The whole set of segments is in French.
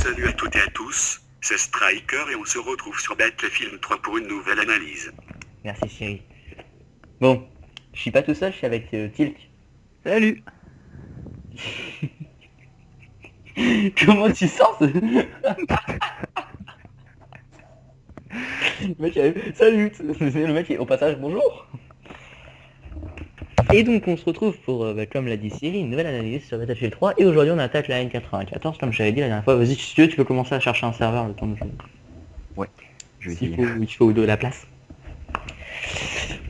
Salut à toutes et à tous, c'est Striker et on se retrouve sur Battlefield 3 pour une nouvelle analyse. Merci chérie. Bon, je suis pas tout seul, je suis avec Tilk. Salut. Comment tu sens ce... Le mec, salut. Le mec, au passage, bonjour. Et donc on se retrouve pour, comme l'a dit Siri, une nouvelle analyse sur Battlefield 3. Et aujourd'hui on attaque la N94, comme j'avais dit la dernière fois. Vas-y, si tu veux, tu peux commencer à chercher un serveur le temps de jouer. Ouais, je vais Il essayer. faut de la place.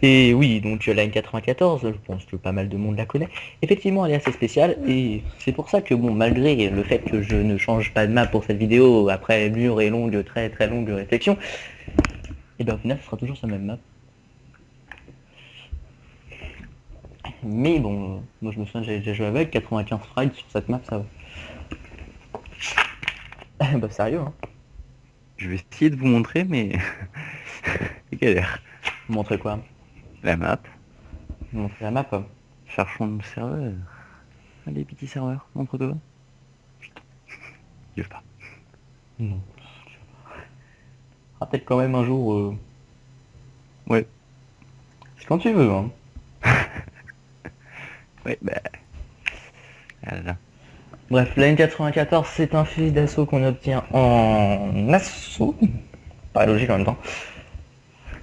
Et oui, donc la N94, je pense que pas mal de monde la connaît. Effectivement, elle est assez spéciale et c'est pour ça que bon, malgré le fait que je ne change pas de map pour cette vidéo, après mûre et longue, très très longue réflexion, et ben au final ce sera toujours sa même map. Mais bon, moi je me souviens, j'ai déjà joué avec 95 sprites sur cette map, ça va. Bah sérieux, hein. Je vais essayer de vous montrer, mais c'est galère. Montrer quoi? La map. Montrer la map. Cherchons le serveur. Allez, petit serveur, montre-toi. Putain. Il veut pas. Non. Ah, peut-être quand même un jour. Ouais. C'est quand tu veux, hein. Ouais, bah. Ah là là. Bref, la N94, c'est un fusil d'assaut qu'on obtient en assaut. Pas logique en même temps.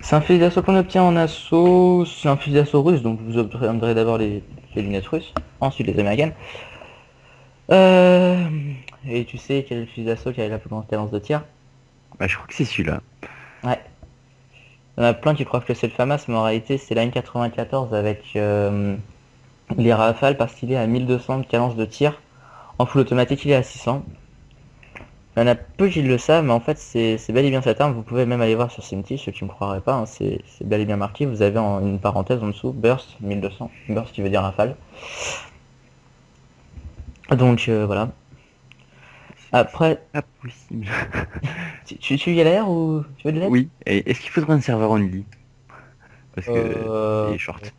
C'est un fusil d'assaut qu'on obtient en assaut. C'est un fusil d'assaut russe, donc vous obtiendrez d'abord les lunettes russes, ensuite les américaines. Et tu sais quel est le fusil d'assaut qui a la plus grande cadence de tir? Bah, je crois que c'est celui-là. Ouais. Il y en a plein qui croient que c'est le FAMAS, mais en réalité c'est la N94 avec les rafales parce qu'il est à 1200 de cadence de tir. En full automatique, il est à 600. Il y en a peu qui le savent, mais en fait, c'est bel et bien cette arme. Vous pouvez même aller voir sur Simti, ceux qui ne me croiraient pas. Hein, c'est bel et bien marqué. Vous avez une parenthèse en dessous, Burst 1200. Burst qui veut dire rafale. Donc voilà. Après, Pas possible. tu galères ou tu veux de l'aide? Oui, et est-ce qu'il faudrait un serveur only? Parce que c'est short.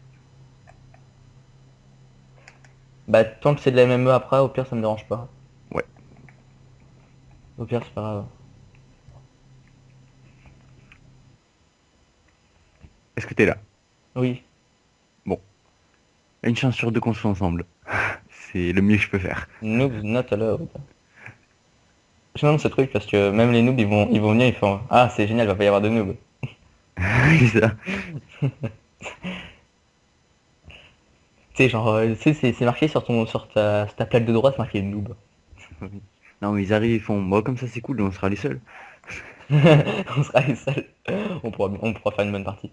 Bah tant que c'est de la MME après, au pire ça me dérange pas. Ouais. Au pire c'est pas grave. Est-ce que t'es là? Oui. Bon. Une chance sur deux qu'on soit ensemble. C'est le mieux que je peux faire. Noob not allowed. Je me demande ce truc parce que même les noobs ils vont venir, ils font ah c'est génial, va pas y avoir de noobs. C'est ça. Tu sais genre tu sais c'est marqué sur ta plaque de droite, c'est marqué noob. Non, mais ils arrivent, ils font moi comme ça c'est cool, on sera les seuls. On sera les seuls. On pourra faire une bonne partie.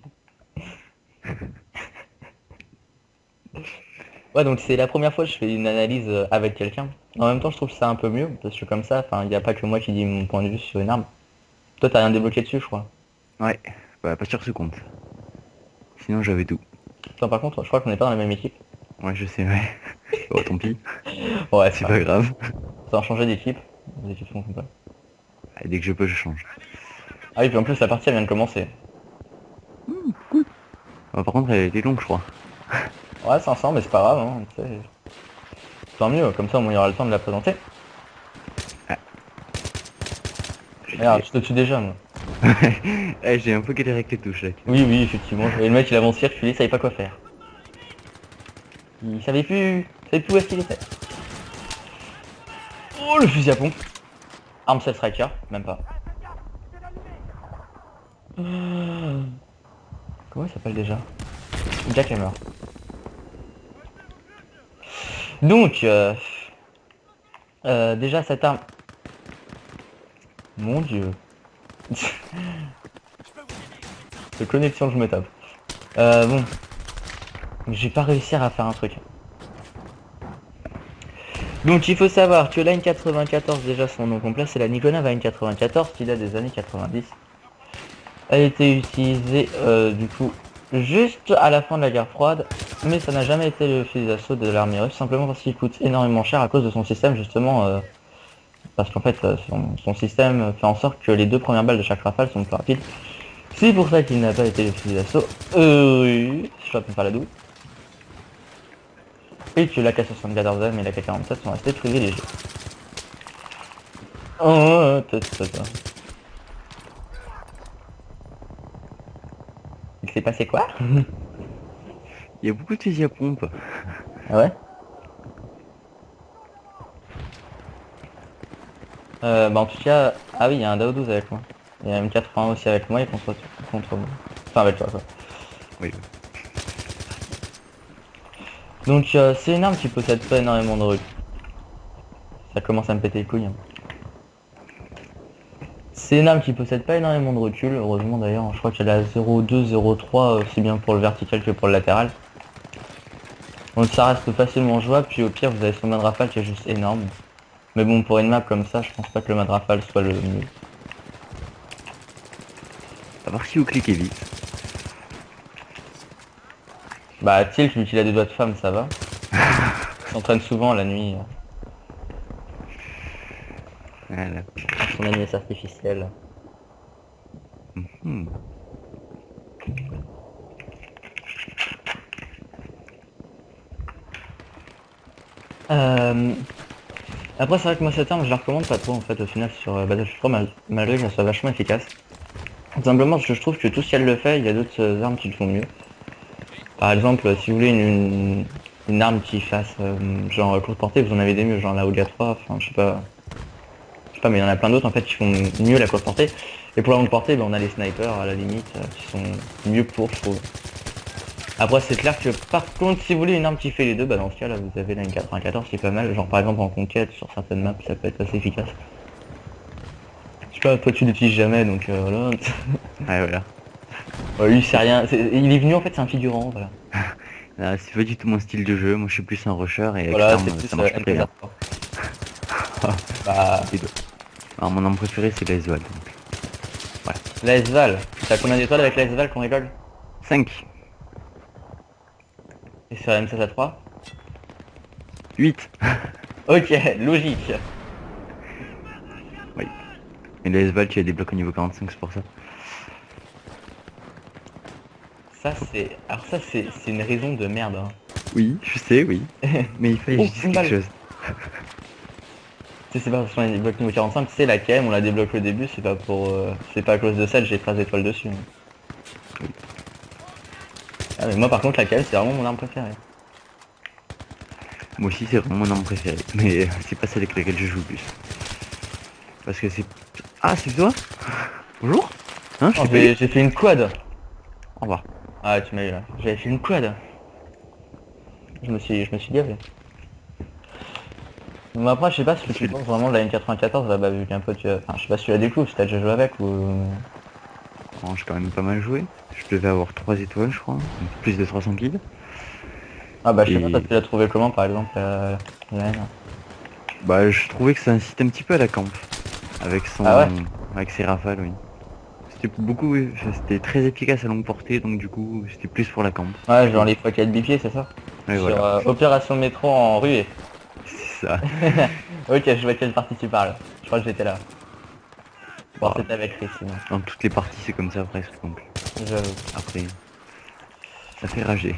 Ouais donc c'est la première fois que je fais une analyse avec quelqu'un. En même temps je trouve ça un peu mieux parce que comme ça, enfin il n'y a pas que moi qui dis mon point de vue sur une arme. Toi t'as rien débloqué dessus je crois. Ouais, bah, pas sur ce compte. Sinon j'avais tout. Attends, par contre je crois qu'on n'est pas dans la même équipe. Ouais, je sais, ouais. Oh, tant pis, Ouais c'est pas grave. Ça va changer d'équipe. Les équipes sont pas. Et dès que je peux, je change. Ah oui puis en plus la partie elle vient de commencer. Par contre, elle était longue, je crois. Ouais 500 mais c'est pas grave hein, tu sais. Tant mieux, comme ça au moins il y aura le temps de la présenter. Regarde, je te tue déjà moi. Eh, j'ai un peu galéré avec les touches, là. Oui effectivement. Et le mec il avance circuler, il savait pas quoi faire. Il savait plus où est-ce qu'il était. Oh le fusil à pompe. Arme self striker, même pas. Comment il s'appelle déjà? Jackhammer. Donc déjà cette arme. Mon dieu. De connexion que je me tape. Bon. J'ai pas réussi à faire un truc. Donc il faut savoir que la N94 déjà son nom complet c'est la Nikonov N94 qui date des années 90. Elle a été utilisée du coup juste à la fin de la guerre froide, mais ça n'a jamais été le fusil d'assaut de l'armée russe, simplement parce qu'il coûte énormément cher à cause de son système justement, parce qu'en fait son système fait en sorte que les deux premières balles de chaque rafale sont plus rapides. C'est pour ça qu'il n'a pas été le fusil d'assaut. Oui, je ne pas la douille. Et que la K74M et la K47 sont restées privilégiées. Oh, Il s'est passé quoi? Il y a beaucoup de fusils à pompe. Ah ouais? Bah en tout cas, ah oui, il y a un DAO 12 avec moi. Il y a un M80 aussi avec moi et contre moi. Enfin avec toi quoi. Oui. Donc c'est une arme qui possède pas énormément de recul. Ça commence à me péter les couilles, hein. C'est une arme qui possède pas énormément de recul, heureusement d'ailleurs, je crois qu'elle a 0,2, 0,3 aussi bien pour le vertical que pour le latéral. Donc ça reste facilement jouable, puis au pire vous avez son mode rafale qui est juste énorme. Mais bon, pour une map comme ça, je pense pas que le mode rafale soit le mieux. À part si vous cliquez vite. Bah Tilt, vu qu'il a des doigts de femme, ça va. Il s'entraîne souvent la nuit, Voilà. à son agnès artificielle. Mhm. Euh... Après c'est vrai que moi cette arme je la recommande pas trop en fait au final sur Battlefield 3 malgré qu'elle soit vachement efficace. Tout simplement parce que je trouve que tout ce qu'elle le fait, il y a d'autres armes qui le font mieux. Par exemple, si vous voulez une arme qui fasse genre courte portée, vous en avez des mieux, genre la Oga 3, enfin je sais pas, mais il y en a plein d'autres en fait qui font mieux la courte portée. Et pour la longue portée, on a les snipers à la limite qui sont mieux pour, je trouve. Après c'est clair que par contre si vous voulez une arme qui fait les deux, bah dans ce cas là vous avez la M94 qui est pas mal, genre par exemple en conquête sur certaines maps ça peut être assez efficace. Je sais pas, toi tu l'utilises jamais donc voilà. Ouais, voilà. Ouais, lui c'est rien, il est venu en fait c'est un figurant, voilà. C'est pas du tout mon style de jeu, moi je suis plus un rusher et avec Voilà, l'arme c'est plus ça marche pas très bien. Bah, Les deux. Alors mon arme préférée c'est la Esval. la S-Val, t'as combien d'étoiles avec la S-Val qu'on rigole? 5, Et sur la M16 à 3? 8. Ok, logique. Oui. Et la Esval tu as des blocs au niveau 45, c'est pour ça. Ça c'est... Alors ça c'est une raison de merde, hein. Oui, je sais, oui. Mais il fallait Oh, que je dise une quelque balle. chose. Tu sais, c'est pas parce qu'on a des blocs niveau 45, c'est la KM, on la débloque au début, c'est pas pour... c'est pas à cause de ça que j'ai 13 étoiles dessus, hein. Ah mais moi par contre la KM c'est vraiment mon arme préférée. Moi aussi c'est vraiment mon arme préférée. Mais c'est pas celle avec laquelle je joue le plus. Parce que c'est... Ah c'est toi? Bonjour. Hein, je Oh, t'ai pas eu. j'ai fait une quad. Au revoir. Ah tu m'as eu là, j'avais fait une quad. Je me suis gavé. Mais après je sais pas ce que tu penses vraiment de la N94 là, bah vu qu'un peu tu as... Enfin je sais pas si tu la découvres, si t'as déjà joué avec ou... Bon, j'ai quand même pas mal joué. Je devais avoir 3 étoiles je crois. Donc plus de 300 kills. Ah bah je sais pas, Et- toi tu l'as trouvé comment par exemple la haine. Bah je trouvais que ça incitait un petit peu à la camp. Avec son... Ah ouais. Avec ses rafales, oui. C'était beaucoup... C'était très efficace à longue portée, donc du coup c'était plus pour la camp. Ouais genre les x4 bipieds c'est ça? Et Sur voilà. Opération Métro en ruée. C'est ça. Ok je vois quelle partie tu parles. Je crois que j'étais là. Bon Ah. c'était avec Chris sinon. Dans toutes les parties c'est comme ça presque, donc J'avoue. après... Ça fait rager.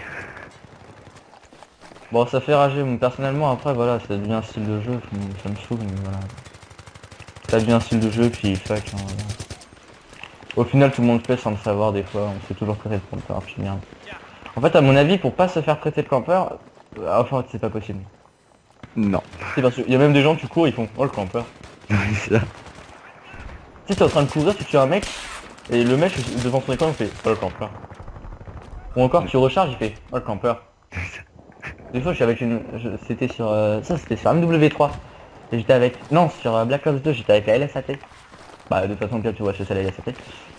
Bon ça fait rager, mais personnellement après voilà ça devient un style de jeu, ça me saoule mais voilà. Ça devient un style de jeu puis fuck hein, voilà. Au final tout le monde fait sans le savoir des fois, on se fait toujours traiter de campeur puis merde. En fait à mon avis pour pas se faire traiter de campeur, enfin c'est pas possible. Non. C'est parce qu'il y a même des gens qui courent ils font oh le campeur. C'est ça. Tu sais t'es en train de courir, tu tues un mec et le mec devant son écran il fait oh le campeur. Ou encore tu recharges il fait oh le campeur. Des fois je suis avec une... C'était sur... Ça c'était sur MW3. Et j'étais avec... Non sur Black Ops 2 j'étais avec la LSAT. Bah de toute façon Pierre tu vois c'est la LSAT.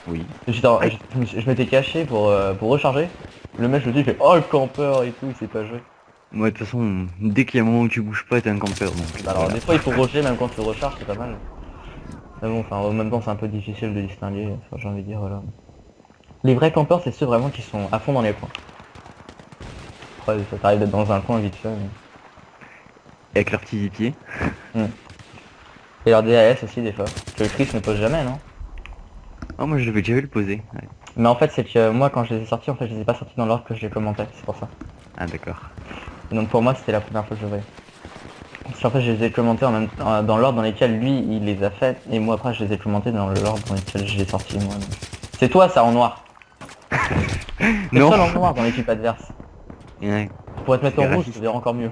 Oui. Je m'étais caché pour recharger. Le mec je dis il fait oh le campeur et tout, il sait pas jouer. Moi de toute façon, dès qu'il y a un moment où tu bouges pas, t'es un campeur donc. Bah, alors voilà. des fois il faut rusher même quand tu recharges c'est pas mal. Mais bon enfin en même temps c'est un peu difficile de distinguer, enfin, j'ai envie de dire voilà. Les vrais campeurs c'est ceux vraiment qui sont à fond dans les coins. Ouais, ça t'arrive d'être dans un coin vite fait. Et avec leur petit pied. Et leur DAS aussi des fois. Que Chris ne pose jamais non. Oh moi je l'avais déjà vu le poser. Ouais. Mais en fait c'est que moi quand je les ai sortis en fait je les ai pas sortis dans l'ordre que je les commentais, c'est pour ça. Ah d'accord. Et donc pour moi c'était la première fois que je voyais. Parce qu'en fait je les ai commentés en même temps, dans l'ordre dans lesquels lui il les a fait, et moi après je les ai commentés dans l'ordre dans lequel je les ai sortis moi. Donc. C'est toi ça en noir. C'est Non. seul en noir dans l'équipe adverse. Ouais. Pour te mettre C'est en rouge, raciste. ça verra encore mieux.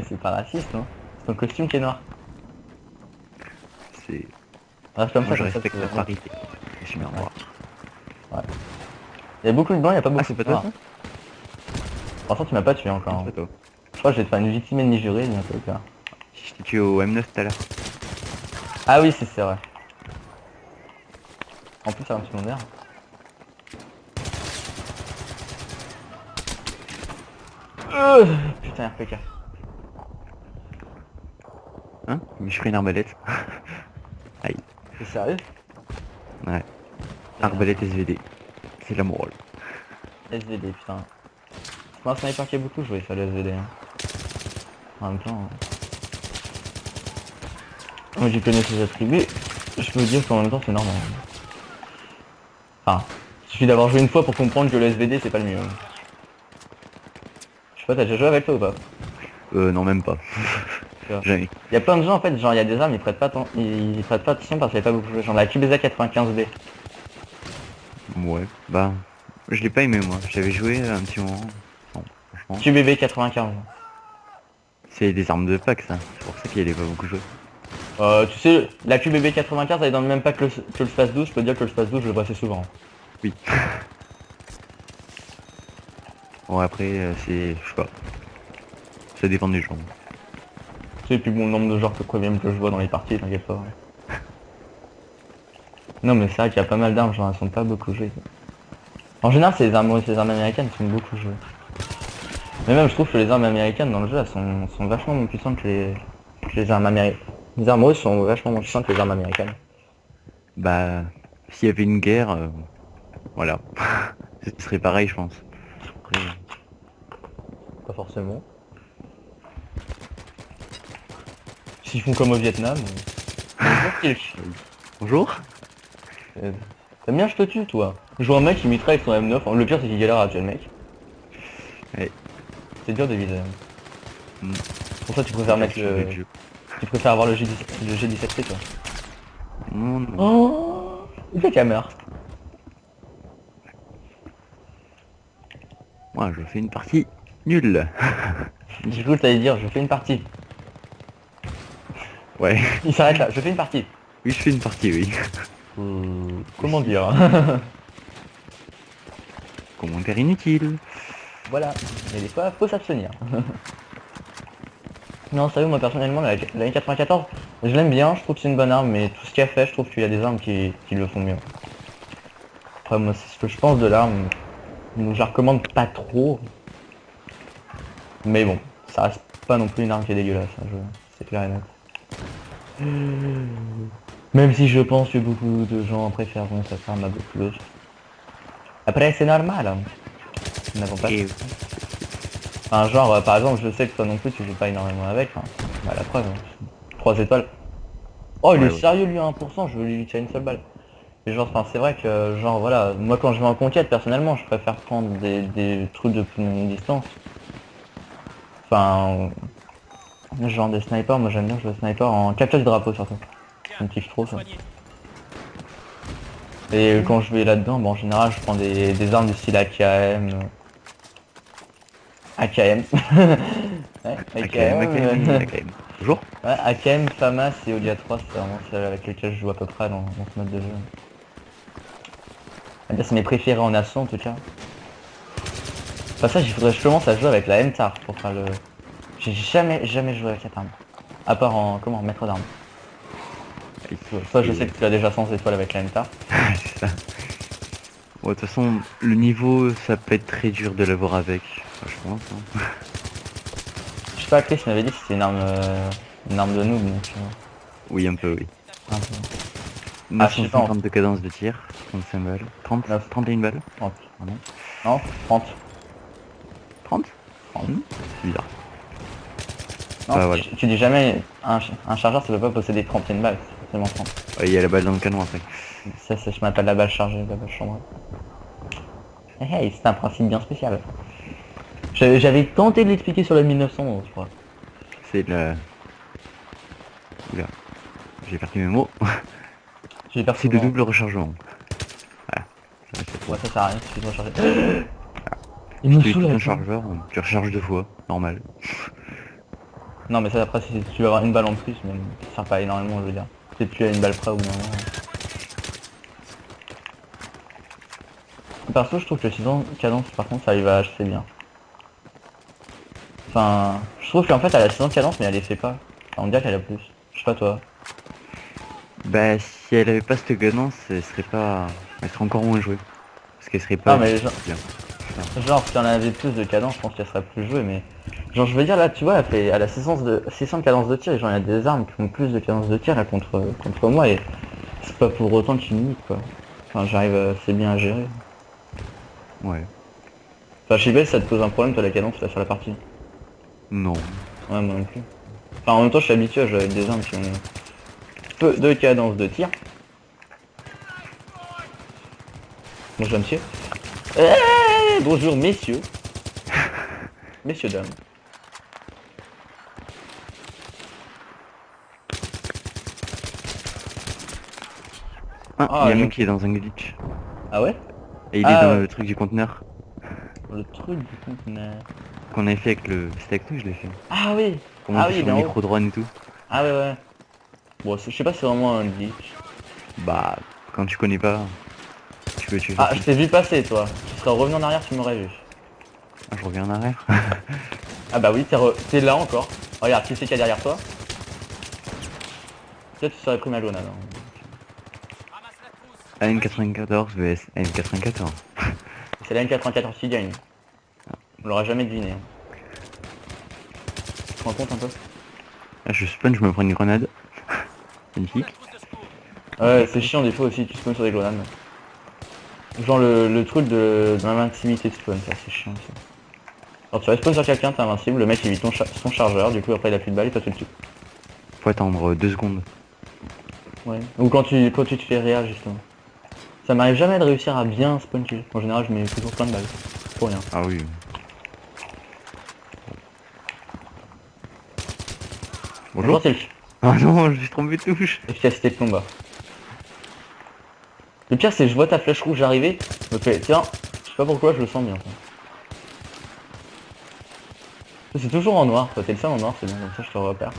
C'est pas raciste, non? C'est ton costume qui est noir. C'est... Reste comme Moi ça, je comme ça, respecte tu la verras. parité. Je suis en noir. Il y a beaucoup de blancs, il y a pas beaucoup Ah c'est de pas toi noirs. ça? Par contre tu m'as pas tué encore. Non, Hein. c'est pas toi. Je crois que je vais te faire une victime ennemi juré bientôt quoi. Je t'ai tué au M9 tout à l'heure. Ah oui c'est vrai. En plus ça a un petit secondaire. Putain RPK. Hein? Mais je ferai une arbalète. Aïe. T'es sérieux? Ouais. Arbalète SVD. C'est la morale. SVD putain. C'est un sniper qui a beaucoup joué ça le SVD. Hein. En même temps. Moi j'y connais ses attributs. Je peux dire qu'en même temps c'est normal. Enfin, il suffit d'avoir joué une fois pour comprendre que le SVD c'est pas le mieux. Je sais pas, t'as déjà joué avec toi ou pas? Non même pas. Jamais. Il y a plein de gens en fait, genre il y a des armes, ils prêtent pas ils prêtent pas attention parce qu'il n'y a pas beaucoup joué. Genre la QBZ 95B. Ouais. Bah... Je l'ai pas aimé moi. J'avais joué un petit moment. Non, franchement. QBB 95. C'est des armes de pack ça. C'est pour ça qu'il allait pas beaucoup jouer. Tu sais, la QBB 95 elle est dans le même pack que le Space 12, je peux te dire que le Space 12 je le vois assez souvent. Oui. Bon après c'est... Je sais pas. Ça dépend des gens. C'est plus bon nombre de joueurs que premium que je vois dans les parties, t'inquiète pas. Non mais c'est vrai qu'il y a pas mal d'armes, genre elles sont pas beaucoup jouées. En général ces armes américaines sont beaucoup jouées. Mais même je trouve que les armes américaines dans le jeu elles sont vachement moins puissantes que les armes américaines. Les armes russes sont vachement moins puissantes que les armes américaines. Bah... S'il y avait une guerre... Voilà. Ce serait pareil je pense. Après... Pas forcément. S'ils font comme au Vietnam. Bonjour. T'aimes bien je te tue toi. Je vois un mec qui mitraille avec son M9, le pire c'est qu'il galère à tuer le mec. Ouais. C'est dur de viser. Mm. Pour ça tu préfères mettre Changer le... de jeu. Tu préfères avoir le G17C toi. Non, non. Oh il fait qu'elle meurt. Moi je fais une partie nulle. Du coup t'allais dire je fais une partie. Ouais. Il s'arrête là, je fais une partie. Oui je fais une partie oui. Comment dire Commentaire inutile. Voilà, mais des fois faut s'abstenir. Non sérieux moi personnellement la M94 je l'aime bien, je trouve que c'est une bonne arme mais tout ce qu'il a fait je trouve qu'il y a des armes qui le font mieux. Après moi c'est ce que je pense de l'arme, donc je la recommande pas trop. Mais bon, ça reste pas non plus une arme qui est dégueulasse, hein, c'est clair et net. Même si je pense que beaucoup de gens préféreront cette arme à beaucoup d'autres. Après c'est normal, hein. Nous n'avons pas... Et... Enfin genre par exemple je sais que toi non plus tu joues pas énormément avec, hein. Bah la preuve, hein. 3 étoiles. Oh il Ouais, est ouais. sérieux lui à 1%, je veux lui tirer une seule balle. Et genre enfin c'est vrai que genre voilà, moi quand je vais en conquête personnellement je préfère prendre des trucs de plus longue distance. Enfin genre des snipers, moi j'aime bien jouer sniper en capture du drapeau surtout. Ça me kiffe trop ça. Et quand je vais là-dedans, bon, en général je prends des armes du style AKM. AKM. Ouais, AKM. Bonjour. Ouais, AKM, FAMAS et Odia 3, c'est vraiment celle avec lesquelles je joue à peu près dans ce mode de jeu. Ah, c'est mes préférés en assaut en tout cas. Enfin ça, il faudrait que je commence à jouer avec la MTAR pour faire le... J'ai jamais joué avec cette arme. À part en... comment, maître d'armes. Toi je sais que tu as déjà 100 étoiles avec la MTAR. C'est ça. Bon, de toute façon, le niveau, ça peut être très dur de l'avoir avec. Enfin, je pense. Hein. Je sais pas, Chris m'avait dit que c'était une arme de noob donc... Oui, un peu, oui. un peu. Ah, je sais pas, 950 de cadence de tir, 35 balles. 30, 31 balles. 30. Pardon. Non, 30. 30 30. C'est bizarre. Non, Ah, voilà. tu dis jamais un chargeur ça peut pas posséder 31 balles, c'est forcément 30. Ouais, il y a la balle dans le canon après. Ça je m'appelle la balle chargée, la balle chambrée. Hey, c'est un principe bien spécial. J'avais tenté de l'expliquer sur la 1911 je crois. c'est le... Oula, j'ai perdu mes mots. J'ai perdu C'est le double rechargement. Voilà. Ouais, ça sert à rien, il suffit de recharger. Il me Tu saoule utilises un avec ça. chargeur, tu recharges 2 fois, normal. Non mais ça après si tu veux avoir une balle en plus, mais ça sert pas énormément je veux dire. Peut-être plus à une balle près au bout d'un moment. Perso je trouve que le 600 cadence par contre ça arrive à assez bien. Enfin, je trouve qu'en fait elle a 600 cadence mais elle les fait pas. Enfin, on dirait qu'elle a plus. Je sais pas toi. Bah si elle avait pas cette cadence, elle serait pas... Elle serait encore moins jouée. Parce qu'elle serait Ah pas... mais bien. genre si on avait plus de cadence je pense qu'elle serait plus jouée mais... Genre je veux dire là tu vois elle a 600 de cadence de tir et genre il y a des armes qui ont plus de cadence de tir là contre moi et c'est pas pour autant que je suis unique quoi. Enfin j'arrive assez bien à gérer. Ouais. Enfin je sais pas si ça te pose un problème toi la cadence là sur la partie. Non. Ouais moi non plus. Enfin en même temps je suis habitué à jouer avec des armes qui ont peu de cadence de tir. Bonjour monsieur. Bonjour messieurs. Messieurs dames. Ah, Ah, il y a un je- mec qui est dans un glitch. Ah ouais? Et il Ah, est dans ouais. le truc du conteneur. Le truc du conteneur. Qu'on avait fait avec le... C'était avec toi, je l'ai fait. Ah oui. Comment Ah on fait oui, sur il est le en haut. micro drone et tout. Ah ouais ouais. Bon je sais pas si c'est vraiment un glitch. Bah, quand tu connais pas, tu peux tuer Ah facile. je t'ai vu passer toi. Tu serais revenu en arrière tu m'aurais vu. Ah, je reviens en arrière. Ah bah oui t'es là encore. Regarde qui c'est qu'il y a derrière toi. Peut-être tu serais pris ma grenade. Hein. AM94 vs AM94. C'est la N94 qui gagne. On l'aurait jamais deviné. Hein. Tu te rends compte un peu? Là, je spawn, je me prends une grenade. Magnifique. Ouais c'est chiant des fois aussi tu spawns sur des grenades. Genre le truc de l'invincibilité de spawn, ça c'est chiant aussi. Alors tu respawn sur quelqu'un, t'es invincible, le mec il vit son chargeur, du coup après il a plus de balles, il passe au-dessus. Faut attendre 2 secondes. Ouais. Ou quand tu te fais réa justement. Ça m'arrive jamais de réussir à bien spawn kill. En général je mets toujours plein de balles. Pour rien. Ah oui. Bonjour. C'est le Ah non, je suis trompé de touche. efficacité de combat. Le pire c'est que je vois ta flèche rouge arriver, je me fais tiens, je sais pas pourquoi je le sens bien. C'est toujours en noir, toi t'es le seul en noir, c'est bon, comme ça je te repère.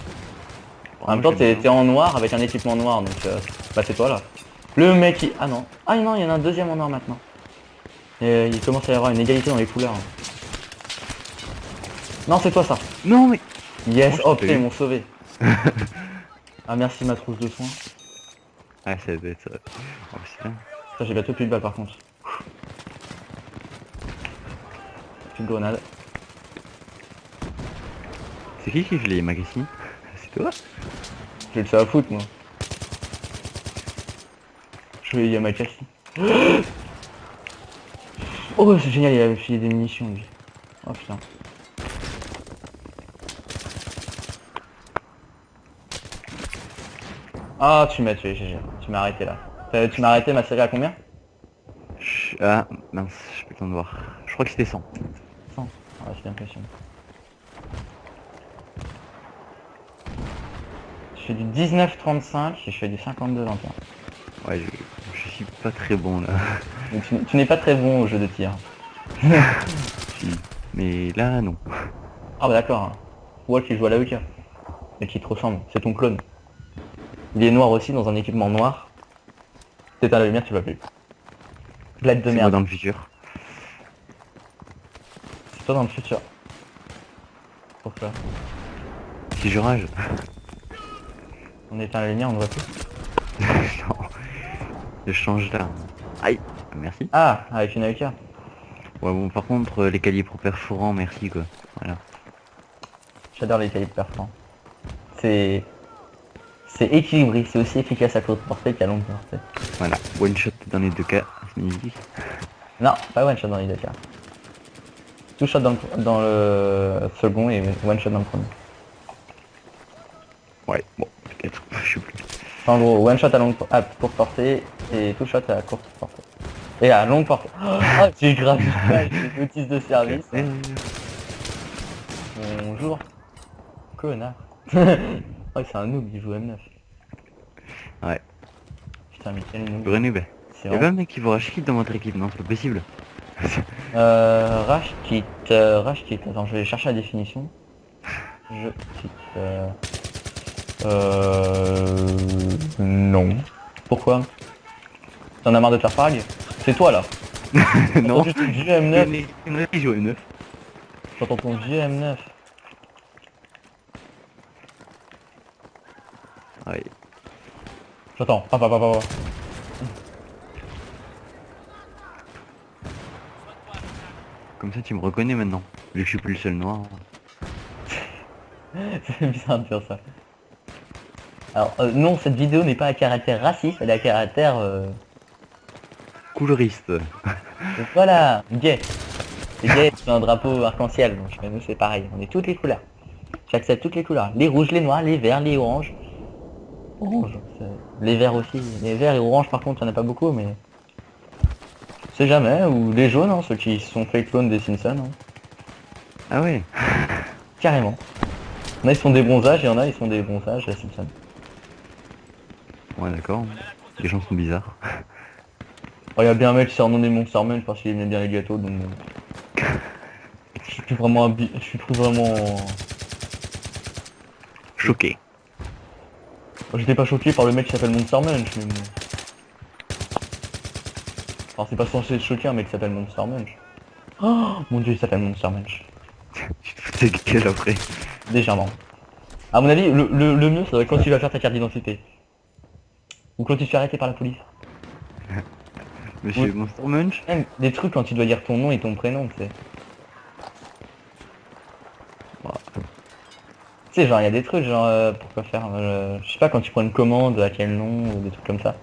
En même temps t'es en noir avec un équipement noir donc bah c'est toi là. Le mec qui... Ah non. Ah non, il y en a un deuxième en noir maintenant. Et il commence à y avoir une égalité dans les couleurs. Non c'est toi ça. Non mais... Yes, Oh, oh je t'ai putain ils eu. m'ont sauvé. Ah merci ma trousse de soins. Ah ça doit être... Oh putain. Ça j'ai bientôt plus de balles par contre. Plus de grenade. C'est qui fait les magazines? C'est toi? J'ai le ça à foutre moi. Je vais Yamakasi. Oh c'est génial, il avait filé des munitions lui. Oh putain. Ah tu m'as tué, GG. Tu m'as arrêté là. Tu m'as arrêté ma série à combien? Ah mince, j'ai plus le temps de voir. Je crois que c'était 100. 100. Ah c'est impressionnant. Je fais du 19-35 et je fais du 52-21. Ouais, je suis pas très bon là. Donc, tu n'es pas très bon au jeu de tir. Si. Mais là, non. Ah bah d'accord. Hein. Moi qui joue à l'AEK. Et qui te ressemble, c'est ton clone. Il est noir aussi dans un équipement noir. T'éteins la lumière, tu vas plus. Blague de C'est moi merde. dans le futur. C'est toi dans le futur. Pourquoi? Si je rage. On éteint la lumière, on ne voit plus. Non. Je change là. Aïe. Merci. Ah, avec une AEK. Ouais bon par contre les calibres perforants merci quoi. Voilà. J'adore les calibres perforants. C'est équilibré, c'est aussi efficace à courte portée qu'à longue portée. Voilà. One shot dans les 2 cas. C'est magnifique. Non, pas one shot dans les deux cas. Two shot dans le second et one shot dans le premier. Ouais, bon, peut-être. Je sais plus. En gros, one shot à courte portée et two shot à courte portée. Et à longue portée. Oh, j'ai grave des notices de service. Bonjour. connard. Ouais, c'est un noob, il joue M9. Ouais. Putain, mais quel noob. Grenouille. C'est Y'a pas vraiment... un mec qui vous rachète dans votre équipe, non, c'est pas possible. Rashkit, Rashkit, attends, je vais chercher la définition. Je quitte, non. Pourquoi? T'en as marre de te faire parler? C'est toi là. Non. Juste ton vieux M9. Il y en a qui jouent M9. J'entends ton vieux M9. Ouais. J'entends. Papa. Comme ça tu me reconnais maintenant. Vu que je suis plus le seul noir. C'est bizarre de faire ça. Alors, non, cette vidéo n'est pas à caractère raciste, elle est à caractère... Couloriste. Voilà, gay. C'est gay, c'est un drapeau arc-en-ciel, donc nous c'est pareil, on est toutes les couleurs. J'accepte toutes les couleurs. Les rouges, les noirs, les verts, les oranges. Orange, les verts aussi. Les verts et oranges par contre, il n'y en a pas beaucoup, mais... On sait jamais, ou les jaunes, hein, ceux qui se sont fait clones des Simpsons. Hein. Ah ouais. Carrément. Il y en a ils sont des bronzages, et il y en a ils sont des bronzages, les Simpsons. Ouais d'accord. Les gens sont bizarres. Oh, il y a bien un mec qui s'est renommé Monster Munch parce qu'il aimait bien les gâteaux, donc... Je suis plus vraiment... Je suis plus vraiment... Choqué. J'étais pas choqué par le mec qui s'appelle Monster Munch, mais bon. Alors c'est pas censé choquer un mec qui s'appelle Monster Munch. Oh mon dieu, il s'appelle Monster Munch. Tu te fous de quel après? Légèrement. À mon avis, le mieux, ça doit être quand tu vas faire ta carte d'identité. Ou quand tu te fais arrêter par la police. Monsieur Oui. Monster Munch. Même des trucs quand tu dois dire ton nom et ton prénom, tu sais. Tu sais, genre, il y a des trucs, genre, pourquoi faire, je sais pas, quand tu prends une commande, à quel nom, ou des trucs comme ça.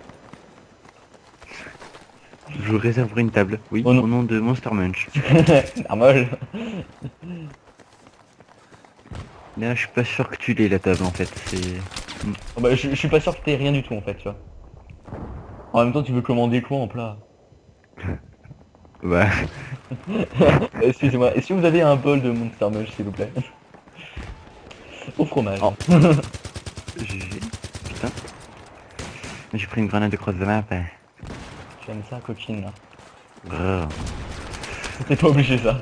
Je réserverai une table. Oui, Oh non. au nom de Monster Munch. Normal. Là, je suis pas sûr que tu l'aies la table en fait. C'est... Oh, bah, je suis pas sûr que t'aies rien du tout, en fait, tu vois. En même temps, tu veux commander quoi en plat? Ouais. Excusez-moi, est-ce que vous avez un bol de Monster Munch, s'il vous plaît? Au fromage. Oh. Putain. J'ai pris une grenade de cross de map. J'aime ça, coquine, là. Grrr. T'es pas obligé, ça.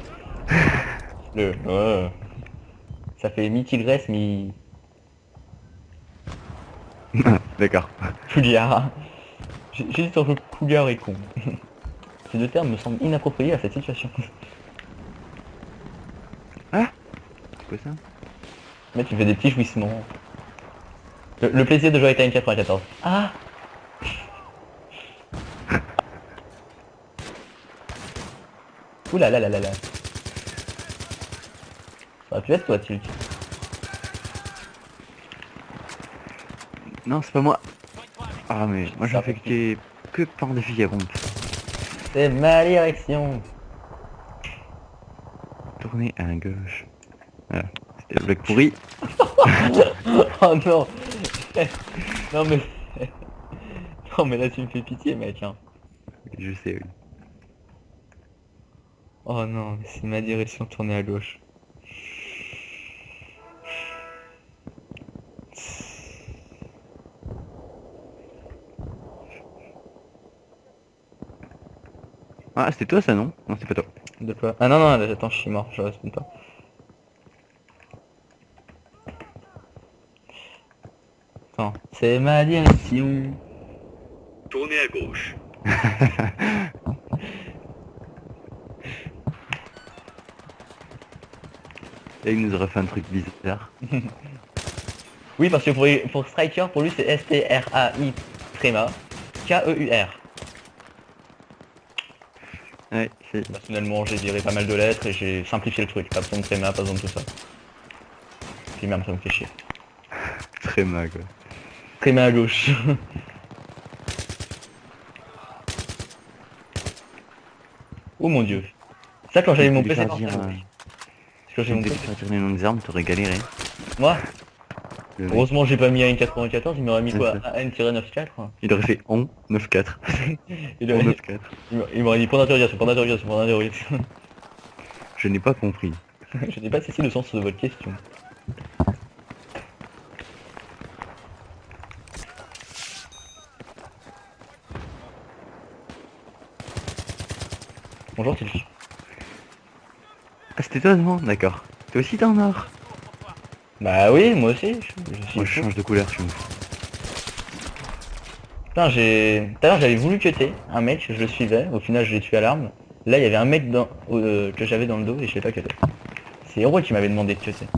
Ça fait mi-tigresse, mi... D'accord. couillard. J'hésite entre couillard et con. Ces deux termes me semblent inappropriés à cette situation. Ah, c'est quoi ça? Mais tu fais des petits jouissements. Le plaisir de jouer avec la M94. Ah. Ouh là là là là là. Ça aurait pu être toi, Tilt. Non, c'est pas moi. Ah mais moi j'ai affecté que par des filles à pompe. C'est ma direction. Tournez à gauche. Voilà. C'était le blague pourri. Oh non. Non mais... Non mais là tu me fais pitié, mec. Hein. Je sais, oui. Oh non, mais c'est ma direction tournée à gauche. Ah, c'était toi ça, non? Non, c'est pas toi. De quoi? Ah non, non, là, attends, je suis mort, je réponds pas. Attends, c'est ma direction. Tournez à gauche. Et il nous aurait fait un truc bizarre. Oui, parce que pour Striker, pour lui c'est S-T-R-A-I tréma K-E-U-R. Ouais, c'est... Personnellement, j'ai viré pas mal de lettres et j'ai simplifié le truc. Pas besoin de tréma, pas besoin de tout ça. Puis même ça me fait chier. Très mal quoi. Tréma à gauche. Oh mon dieu. Ça quand j'avais mon PC portable. Quand j'ai mon Dès que PC. tu as tiré les longues armes, t'aurais galéré. Moi, Le mec, heureusement j'ai pas mis AN94, il m'aurait mis quoi? AN-94. il aurait fait 11, 9-4. Il 11, aurait- 9-4. il m'aurait dit point d'interrogation, point d'interrogation, point d'interrogation. Je n'ai pas compris. Je n'ai pas saisi le sens de votre question. Bonjour Tilch. Ah, c'était toi devant? D'accord. Toi aussi t'es en or? Bah oui, moi aussi, je suis Moi je fou. change de couleur, je me fous. Putain, tout à l'heure j'avais voulu cutter un mec, je le suivais, au final je l'ai tué à l'arme. Là il y avait un mec que j'avais dans le dos et je l'ai pas cuté. C'est Hero qui m'avait demandé de cutter.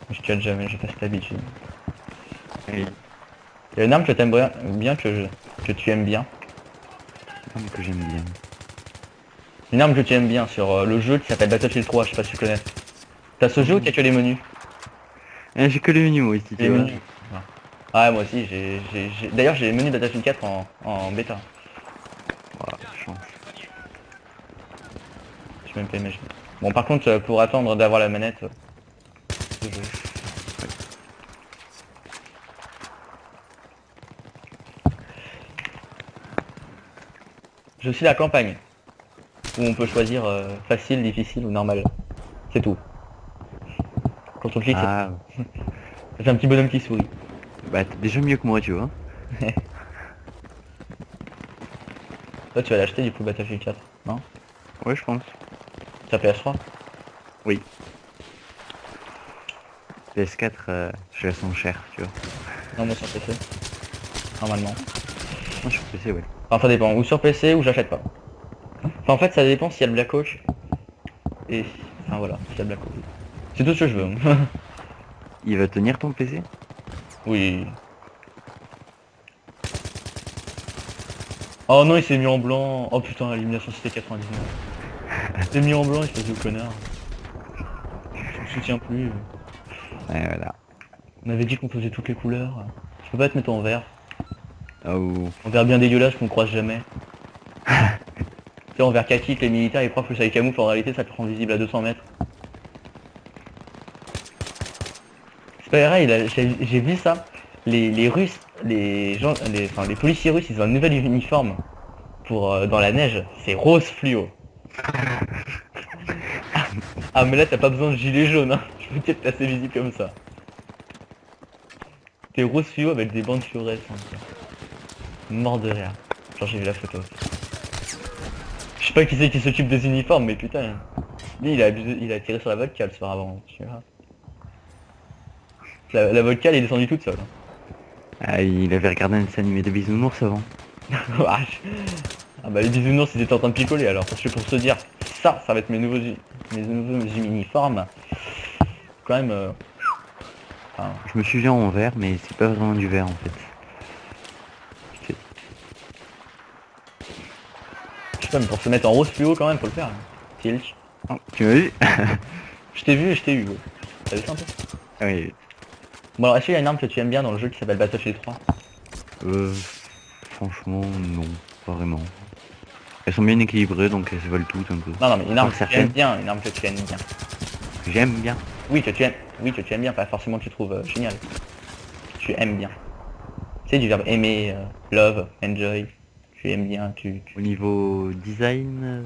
Je cut jamais, j'ai pas cette habitude. Et... Il y a une arme que t'aimes bien, que tu aimes bien. arme que j'aime bien. Une arme que tu aimes bien sur le jeu qui s'appelle Battlefield 3, je sais pas si tu connais. T'as ce jeu ou t'as que les menus? Ah, j'ai que le menu moi ici, tu Les vois. menus. Ah ouais, moi aussi, d'ailleurs j'ai les menus Battlefield 4 en bêta. Ouah, chance. Je suis même pas imaginer. Bon par contre pour attendre d'avoir la manette. Ce jeu. J'ai aussi la campagne. Où on peut choisir facile, difficile ou normal. C'est tout. Quand on clique, Ah, ça fait un petit bonhomme qui sourit. bah t'es déjà mieux que moi, tu vois. Toi tu vas l'acheter du coup Battlefield 4, non? Ouais, je pense. Sur PS3? Oui. PS4, je la sens cher, tu vois. Non, moi sur PC. Normalement. Non, sur PC, ouais. Enfin ça dépend, ou sur PC ou j'achète pas. Enfin en fait ça dépend s'il y a le Black Hawk. Et... Enfin voilà, s'il y a le Black Hawk. C'est tout ce que je veux. Il va tenir ton PC? Oui. Oh non il s'est mis en blanc. Oh putain l'élimination c'était 99. Il s'est mis en blanc il fait du connard. Je me soutiens plus. Ouais, voilà. On avait dit qu'on faisait toutes les couleurs. Je peux pas te mettre en vert. Oh. En vert bien dégueulasse qu'on croise jamais. Tu sais en vert kaki que les militaires ils croient que ça les camoufle, en réalité ça te rend visible à 200 mètres. C'est pas vrai, j'ai vu ça. Les Russes, enfin, les policiers russes ils ont un nouvel uniforme pour dans la neige, c'est rose fluo. Ah mais là t'as pas besoin de gilet jaune hein. Je peux dire que t'es assez visible comme ça. T'es rose fluo avec des bandes fluorescentes. Mort de rire. Genre j'ai vu la photo. Je sais pas qui c'est qui s'occupe des uniformes mais putain. Lui il a tiré sur la vodka le soir avant, tu vois. La vodka elle est descendue toute seule. Ah, il avait regardé un dessin animé de bisounours avant. Ah ah bah les bisounours ils étaient en train de picoler alors parce que pour se dire ça va être mes nouveaux uniformes. Quand même enfin, Je me suis vu en vert, mais c'est pas vraiment du vert en fait. je sais pas mais pour se mettre en rose fluo quand même faut le faire. Tilch. Oh, tu m'as vu? Je t'ai vu et je t'ai eu. Ouais. T'as vu ça un peu? Ah oui. Bon alors est-ce qu'il y a une arme que tu aimes bien dans le jeu qui s'appelle Battlefield 3? Franchement, non, pas vraiment. Elles sont bien équilibrées, donc elles se valent toutes un peu. Non non mais une arme Par que tu aimes certaines. bien, une arme que tu aimes bien. J'aime bien. Oui que tu aimes. Oui que tu aimes bien, pas forcément que tu trouves génial. Tu aimes bien. C'est du verbe aimer, love, enjoy. Tu aimes bien, Au niveau design,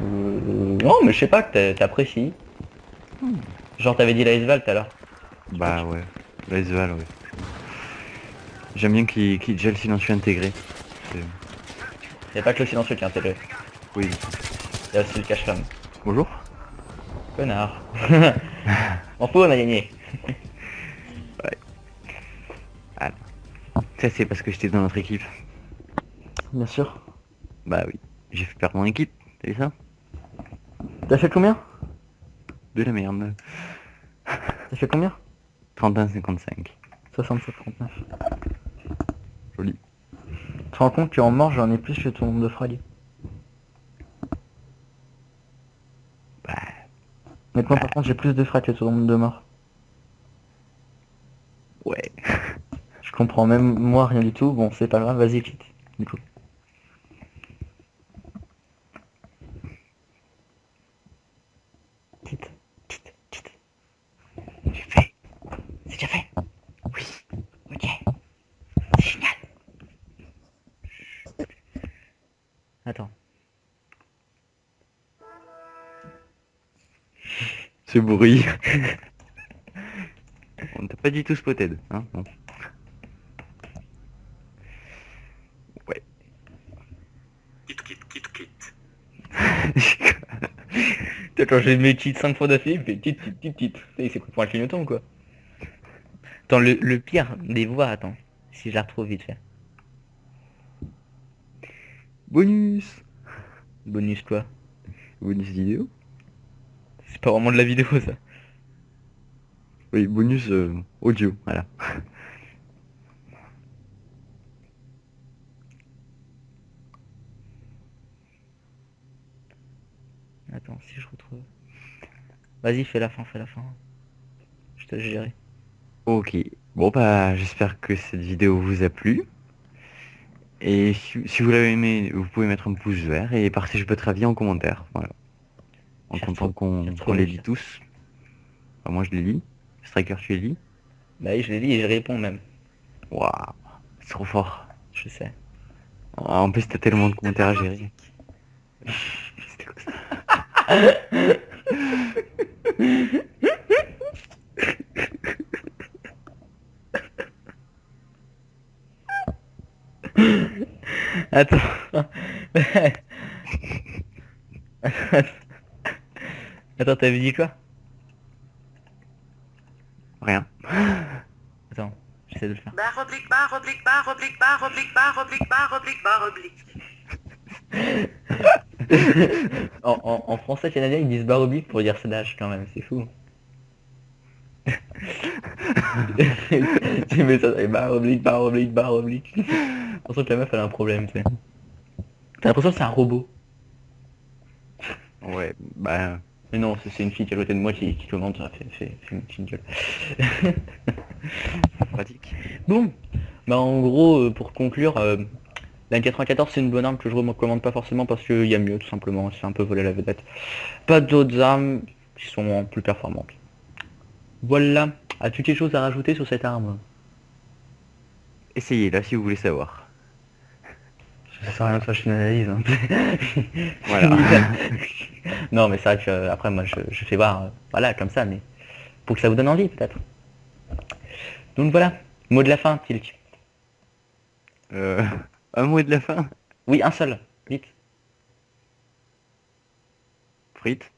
Non mais je sais pas que t'apprécies. Genre t'avais dit la Esval tout à l'heure. bah ouais. La Val, ouais. J'aime bien qu'il gèle silencieux intégré. Y'a pas que le silencieux qui est intégré. Oui. Y'a aussi le cache-flamme. Bonjour. Connard. On fout, on a gagné. Ah. Ça c'est parce que j'étais dans notre équipe. Bien sûr. Bah oui. J'ai fait perdre mon équipe. T'as vu ça? T'as fait combien? De la merde. T'as fait combien? 31-55. 67-39. Joli. Tu te rends compte qu'en mort j'en ai plus que ton nombre de frags. Bah. Maintenant par contre j'ai plus de frags que ton nombre de morts. Ouais. Je comprends même moi rien du tout, bon c'est pas grave, vas-y quitte. Du coup. Quitte. J'ai fait. C'est déjà fait. Oui. Ok. C'est génial. Attends. Ce bruit. On t'a pas du tout spotted, hein? Non. Ouais. Kit, kit, kit, kit. Quand j'ai mes titres 5 fois d'affilée, il me fait titre. Il s'est pris pour un clignotant quoi. Attends, le pire des voix, attends. Si je la retrouve vite fait. Bonus. Bonus quoi. Bonus vidéo. C'est pas vraiment de la vidéo ça. Oui, bonus audio, voilà. Attends, si je retrouve. Vas-y, fais la fin. Je te gérer. Ok. Bon bah j'espère que cette vidéo vous a plu. Et si vous l'avez aimé, vous pouvez mettre un pouce vert et partager votre avis en commentaire. Voilà. En J'ai comptant retrouvé qu'on les le lit pire. tous. Enfin, moi je les lis. Striker tu les lis. Bah oui, je l'ai dit et je réponds même. Waouh. C'est trop fort. Je sais. Ah, en plus t'as tellement de commentaires à gérer. C'était quoi ça? Attends. Attends, t'avais dit quoi? Rien. Attends, j'essaie de le faire. Barre oblique, barre oblique, barre oblique, barre oblique, barre oblique, barre oblique, barre oblique. En français canadien, ils disent barre oblique pour dire slash quand même, c'est fou. Tu mets ça, et barre oblique, barre oblique, barre oblique. J'ai l'impression que la meuf elle a un problème, tu sais. T'as l'impression que c'est un robot. Ouais, bah Mais non, c'est une fille qui est à côté de moi qui commente, ça fait une petite gueule. pratique. Bon, bah en gros, pour conclure, la M94 c'est une bonne arme que je recommande pas forcément parce qu'il y a mieux tout simplement, c'est un peu voler la vedette. Pas d'autres armes qui sont plus performantes. Voilà, as-tu quelque chose à rajouter sur cette arme? Essayez là si vous voulez savoir. Ça sert à rien de faire une analyse. Hein. Voilà. Non mais c'est vrai que après moi je fais voir, voilà comme ça, mais pour que ça vous donne envie peut-être. Donc voilà, mot de la fin, Tilk. Un mot de la fin. Oui, un seul, vite. Frites.